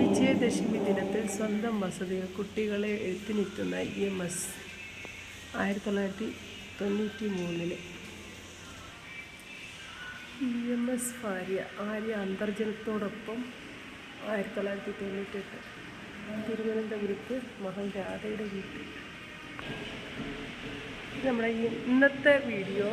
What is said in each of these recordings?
വിജയദശമി ദിനത്തിൽ സ്വന്തം വസതിയിൽ കുട്ടികളെ എഴുത്തിനിരുത്തുന്ന EMS 1993. EMS ഭാര്യ ആര്യ അന്തർജനത്തോടൊപ്പം 1998 തിരുവനന്തപുരത്ത് മകൻ രാധയുടെ വീട്ടിൽ. നമ്മുടെ ഇന്നത്തെ വീഡിയോ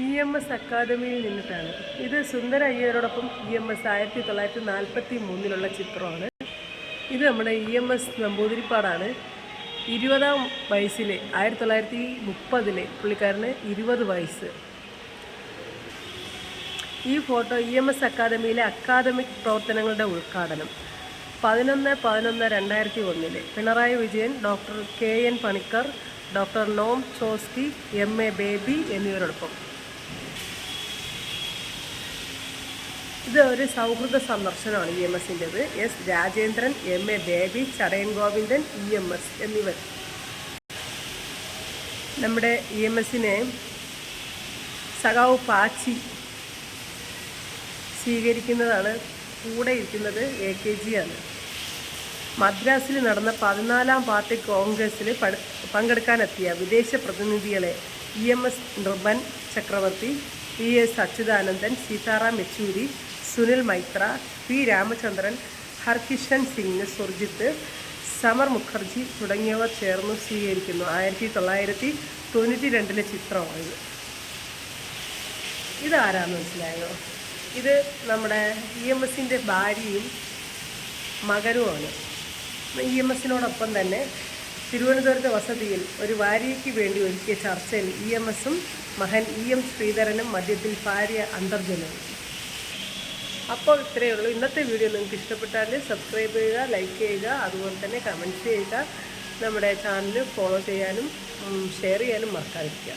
EMS അക്കാദമിയിൽ നിന്നിട്ടാണ്. ഇത് സുന്ദര അയ്യരോടൊപ്പം EMS 1943 ചിത്രമാണ്. ഇത് നമ്മുടെ EMS നമ്പൂതിരിപ്പാടാണ്. 20-ാം വയസ്സിൽ 1930 പുള്ളിക്കാരന് 20 വയസ്സ്. ഈ ഫോട്ടോ EMS അക്കാദമിയിലെ അക്കാദമിക് പ്രവർത്തനങ്ങളുടെ ഉദ്ഘാടനം 11/11/2001 Pinarayi Vijayan, doctor KN Panicker, doctor Noam Chomsky, MA Baby എന്നിവരോടൊപ്പം. ഇത് ഒരു സൗഹൃദ സന്ദർശനമാണ് EMSൻ്റേത്. S Rajendran, MA Baby, Chadayan Govindan, EMS എന്നിവർ. നമ്മുടെ EMSനെ സഖാവ് പാച്ചി സ്വീകരിക്കുന്നതാണ്. കൂടെ ഇരിക്കുന്നത് AKG ആണ്. മദ്രാസിൽ നടന്ന 14-ാം പാർട്ടി കോൺഗ്രസ്സിൽ പങ്കെടുക്കാനെത്തിയ വിദേശ പ്രതിനിധികളെ EMS നിർഭൻ ചക്രവർത്തി, PS അച്യുതാനന്ദൻ, സീതാറാം യെച്ചൂരി, സുനിൽ മൈത്ര, P രാമചന്ദ്രൻ, ഹർകിഷൻ സിംഗ്, സുർജിത്ത്, സമർ മുഖർജി തുടങ്ങിയവർ ചേർന്ന് സ്വീകരിക്കുന്നു. 1992 ചിത്രമാണിത്. ഇതാരാന്ന് മനസ്സിലായോ? ഇത് നമ്മുടെ EMSൻ്റെ ഭാര്യയും മകനുമാണ്. EMSനോടൊപ്പം തന്നെ തിരുവനന്തപുരത്തെ വസതിയിൽ ഒരു ഭാര്യയ്ക്ക് വേണ്ടി ഒരുക്കിയ ചർച്ചയിൽ EMSും മകൻ EM ശ്രീധരനും മധ്യത്തിൽ ഭാര്യ അന്തർജനവും. അപ്പോൾ ഇത്രയേ ഉള്ളൂ. ഇന്നത്തെ വീഡിയോ നിങ്ങൾക്ക് ഇഷ്ടപ്പെട്ടാൽ സബ്സ്ക്രൈബ് ചെയ്യുക, ലൈക്ക് ചെയ്യുക, അതുപോലെ തന്നെ കമൻറ്റ് ചെയ്യുക. നമ്മുടെ ചാനൽ ഫോളോ ചെയ്യാനും ഷെയർ ചെയ്യാനും മറക്കാതിരിക്കുക.